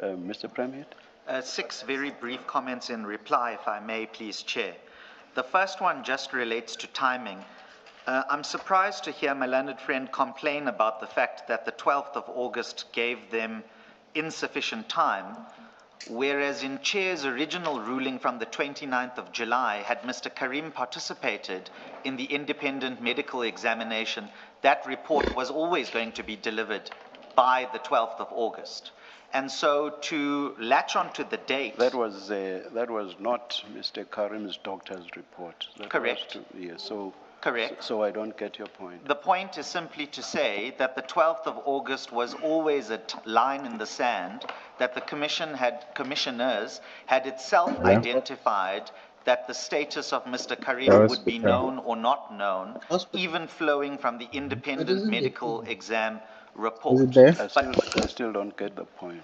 Mr. Premier? 6 very brief comments in reply, if I may, please, Chair. The first one just relates to timing. I'm surprised to hear my learned friend complain about the fact that the 12th of August gave them insufficient time, whereas in Chair's original ruling from the 29th of July, had Mr. Karim participated in the independent medical examination, that report was always going to be delivered by the 12th of August. And so to latch onto the date... That was not Mr. Karim's doctor's report. Correct. Correct. So I don't get your point. The point is simply to say that the 12th of August was always a line in the sand that the commissioners had itself identified that the status of Mr. Karim would be known or not known, even flowing from the independent medical exam report. I still don't get the point.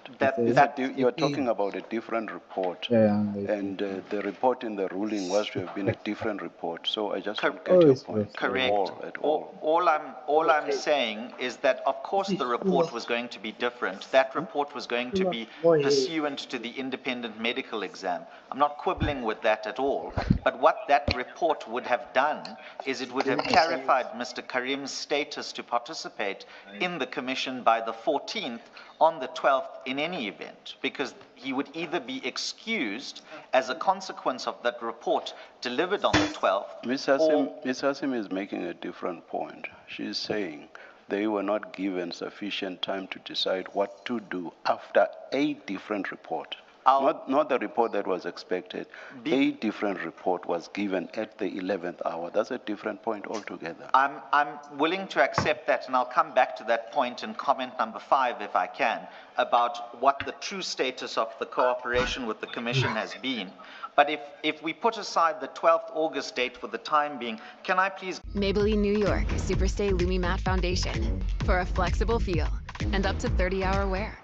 You're talking about a different report, and the report in the ruling was to have been a different report. So I just don't get your point. Correct. All I'm saying is that, of course, the report was going to be different. That report was going to be pursuant to the independent medical exam. I'm not quibbling with that at all. But what that report would have done is it would have clarified Mr. Karim's status to participate in the commission by the 14th on the 12th in any event, because he would either be excused as a consequence of that report delivered on the 12th. Ms. Hassim is making a different point. She's saying they were not given sufficient time to decide what to do after a different report. Not the report that was expected. A different report was given at the 11th hour. That's a different point altogether. I'm willing to accept that, and I'll come back to that point in comment number 5, if I can, about what the true status of the cooperation with the Commission has been. But if we put aside the 12th August date for the time being, can I please... Maybelline New York Superstay Lumi Matte Foundation for a flexible feel and up to 30-hour wear.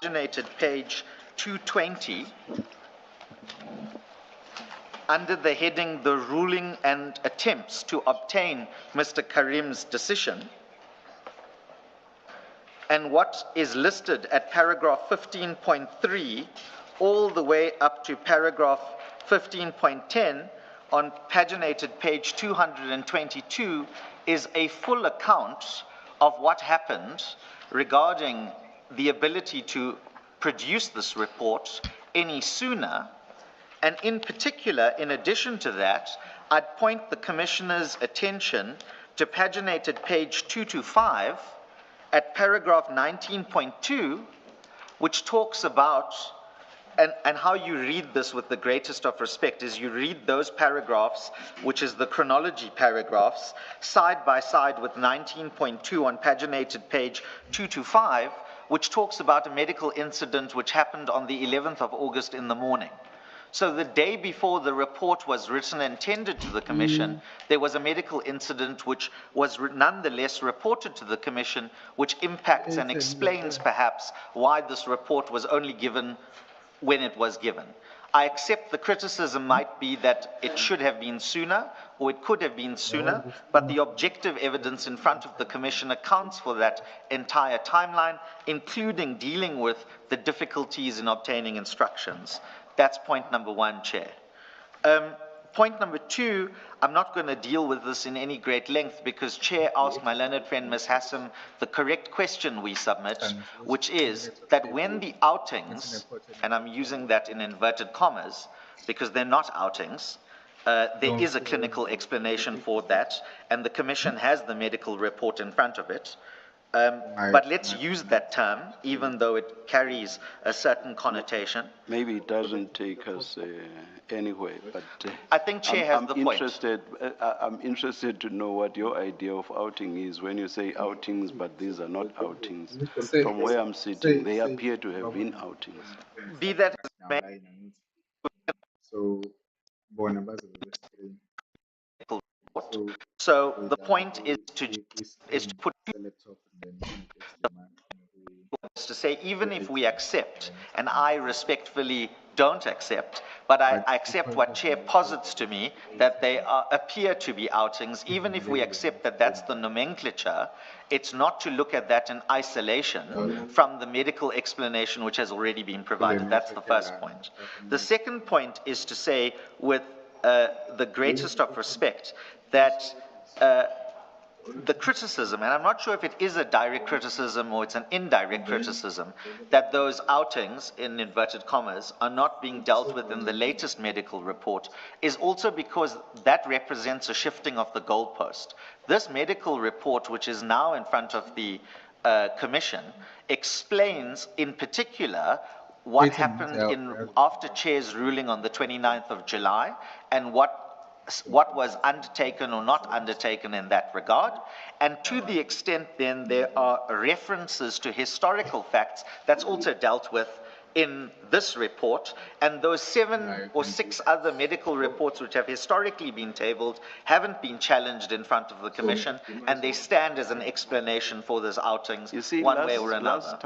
Page 220, under the heading, the ruling and attempts to obtain Mr. Karim's decision, and what is listed at paragraph 15.3 all the way up to paragraph 15.10 on paginated page 222 is a full account of what happened regarding the ability to produce this report any sooner. And in particular, in addition to that, I'd point the Commissioner's attention to paginated page 225 at paragraph 19.2, which talks about, and how you read this with the greatest of respect is you read those paragraphs, which is the chronology paragraphs, side by side with 19.2 on paginated page 225, which talks about a medical incident which happened on the 11th of August in the morning. So the day before the report was written and tendered to the Commission, there was a medical incident which was nonetheless reported to the Commission, which impacts and explains perhaps why this report was only given when it was given. I accept the criticism might be that it should have been sooner, or it could have been sooner, but the objective evidence in front of the Commission accounts for that entire timeline, including dealing with the difficulties in obtaining instructions. That's point number 1, Chair. Point number 2, I'm not going to deal with this in any great length because Chair asked my learned friend Ms. Hassim the correct question we submit, which is that when the outings, and I'm using that in inverted commas because they're not outings, there is a clinical explanation for that, and the Commission has the medical report in front of it. But let's use that term, even though it carries a certain connotation. Maybe it doesn't take us anywhere, but I think Chair has the point. I'm interested to know what your idea of outing is when you say outings, but these are not outings. From where I'm sitting, they appear to have been outings. Be that as it may, so the point is to put to say, even if we accept, and I respectfully don't accept, but I accept what Chair posits to me, that they appear to be outings. Even if we accept that that's the nomenclature, it's not to look at that in isolation from the medical explanation which has already been provided. That's the first point. The second point is to say, with the greatest of respect, that the criticism, and I'm not sure if it is a direct criticism or it's an indirect criticism, that those outings, in inverted commas, are not being dealt with in the latest medical report, is also because that represents a shifting of the goalpost. This medical report, which is now in front of the Commission, explains in particular what happened after Chair's ruling on the 29th of July and what was undertaken or not undertaken in that regard, and to the extent then there are references to historical facts that's also dealt with in this report, and those 7 or 6 other medical reports which have historically been tabled haven't been challenged in front of the Commission, and they stand as an explanation for those outings, you see, one way or another.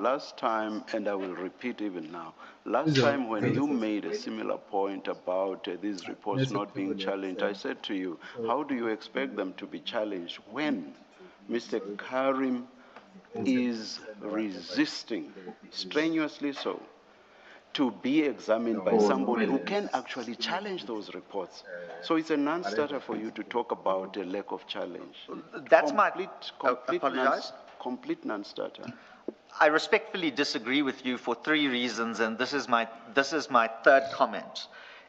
Last time, and I will repeat even now, last time when you made a similar point about these reports not being challenged, I said to you, how do you expect them to be challenged when Mr. Karim is resisting, strenuously so, to be examined by somebody who can actually challenge those reports? So it's a non-starter for you to talk about a lack of challenge. That's complete non-starter. I respectfully disagree with you for 3 reasons, and this is my third comment.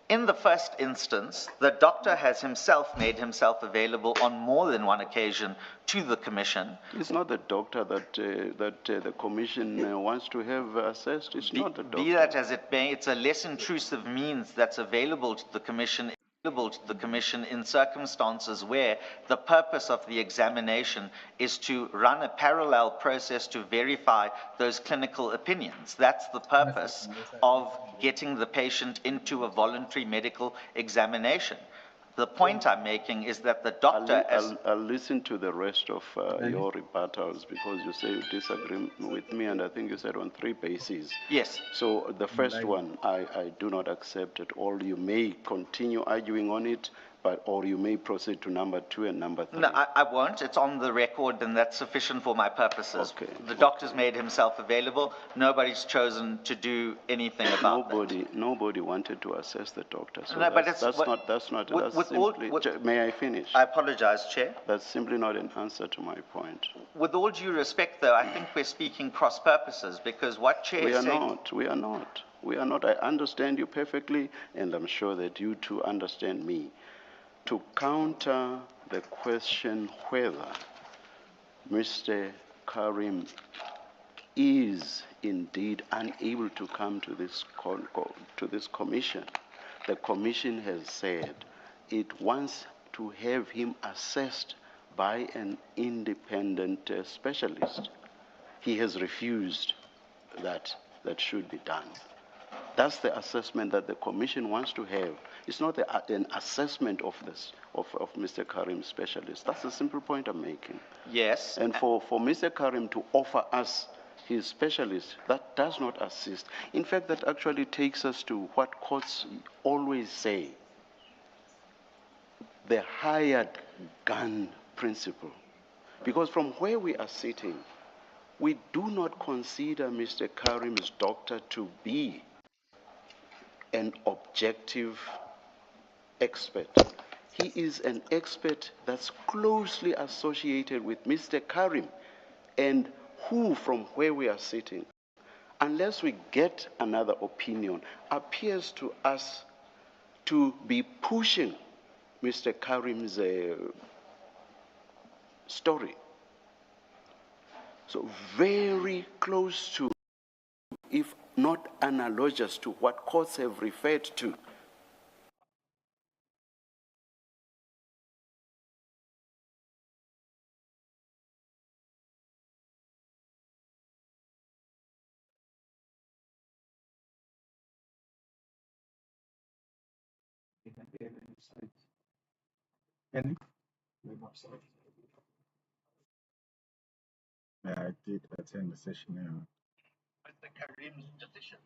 In the first instance, the doctor has himself made himself available on more than one occasion to the Commission. It's not the doctor that the Commission wants to have assessed. It's not the doctor. Be that as it may, it's a less intrusive means that's available to the Commission in circumstances where the purpose of the examination is to run a parallel process to verify those clinical opinions. That's the purpose of getting the patient into a voluntary medical examination. The point I'm making is that the doctor... I'll listen to the rest of your rebuttals, because you say you disagree with me, and I think you said on 3 bases. Yes. So the first one, I do not accept at all. You may continue arguing on it, or you may proceed to number 2 and number 3. No, I won't. It's on the record, and that's sufficient for my purposes. Okay. The doctor's made himself available. Nobody's chosen to do anything about that. Nobody wanted to assess the doctor. So no, but may I finish? I apologize, Chair. That's simply not an answer to my point. With all due respect, though, I think we're speaking cross purposes, because what Chair is saying... We are not. I understand you perfectly, and I'm sure that you too understand me. To counter the question whether Mr. Karim is indeed unable to come to this commission, the commission has said it wants to have him assessed by an independent specialist. He has refused that should be done. That's the assessment that the Commission wants to have. It's not an assessment of Mr. Karim's specialist. That's the simple point I'm making. Yes. And for Mr. Karim to offer us his specialist, that does not assist. In fact, that actually takes us to what courts always say, the hired gun principle. Because from where we are sitting, we do not consider Mr. Karim's doctor to be an objective expert. He is an expert that's closely associated with Mr. Karim, and who, from where we are sitting, unless we get another opinion, appears to us to be pushing Mr. Karim's story. So very close to, if not analogous to, what courts have referred to. Yeah, I did attend the session. Mr. Karim's decision.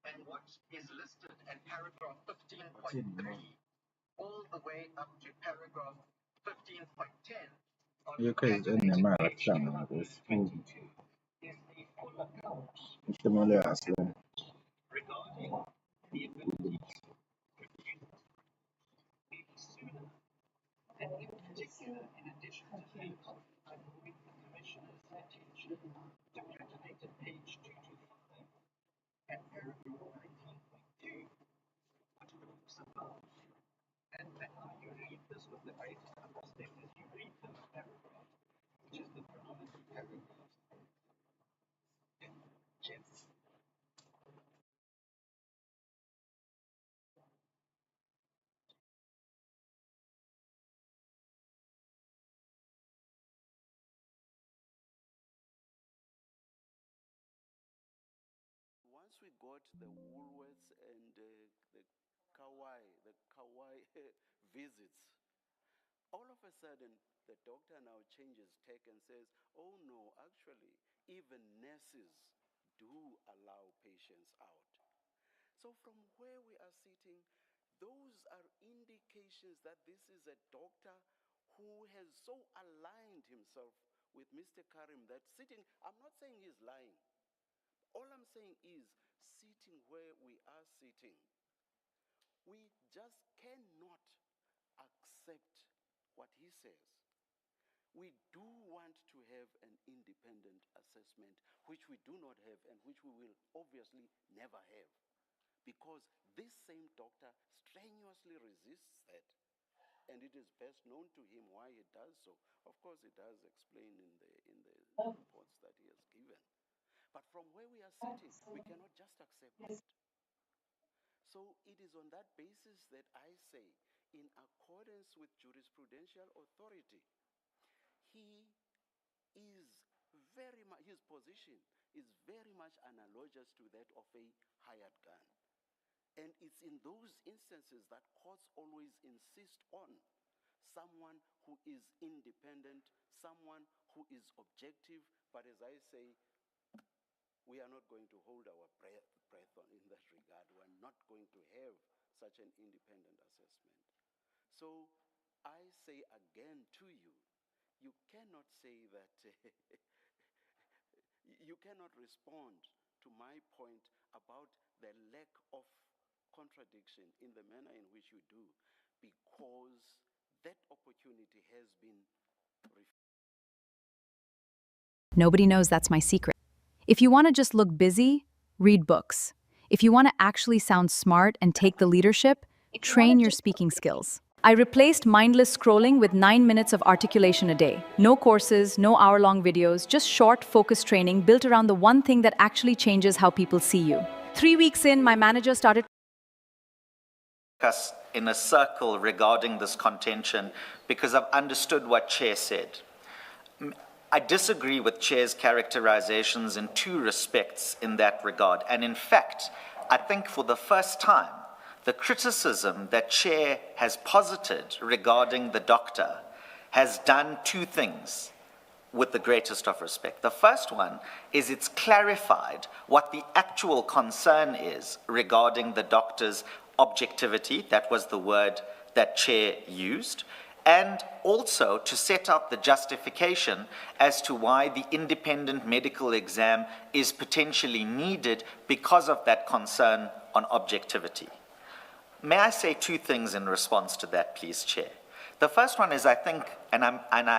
And what is listed at paragraph 15.3 all the way up to paragraph 15.10 on يمكن ما أتكلم بس is a full account احتمال أصلا regarding the ability to produce a sooner. And in particular, in addition to that, I'm moving the Commissioner's attention to paginated page 225 and paragraph 19.2, which talks about, and now you read this with the greatest understanding as you read this paragraph, which is the predominant paragraph. Yes. Once we got the Woolworths and the Kauai visits, all of a sudden the doctor now changes tack and says, oh no, actually, even nurses do allow patients out. So from where we are sitting, those are indications that this is a doctor who has so aligned himself with Mr. Karim that sitting, I'm not saying he's lying. All I'm saying is, sitting where we are sitting, we just cannot accept what he says. We do want to have an independent assessment, which we do not have and which we will obviously never have, because this same doctor strenuously resists that. And it is best known to him why he does so. Of course, it does explain in the reports that he has given. But from where we are sitting, we cannot just accept that. So it is on that basis that I say, in accordance with jurisprudential authority, he is very much, his position is very much analogous to that of a hired gun. And it's in those instances that courts always insist on someone who is independent, someone who is objective. But as I say, we are not going to hold our breath on in that regard. We are not going to have such an independent assessment. So I say again to you, you cannot say that, you cannot respond to my point about the lack of contradiction in the manner in which you do, because that opportunity has been refused. Nobody knows that's my secret. If you want to just look busy, read books. If you want to actually sound smart and take the leadership, train your speaking skills. I replaced mindless scrolling with 9 minutes of articulation a day. No courses, no hour-long videos, just short, focused training built around the one thing that actually changes how people see you. 3 weeks in, my manager started us in a circle regarding this contention because I've understood what Chair said. I disagree with Chair's characterizations in two respects in that regard. And in fact, I think for the first time, the criticism that Chair has posited regarding the doctor has done two things with the greatest of respect. The first one is it's clarified what the actual concern is regarding the doctor's objectivity. That was the word that Chair used. And also to set out the justification as to why the independent medical exam is potentially needed because of that concern on objectivity. May I say two things in response to that, please, Chair? The first one is, I think, and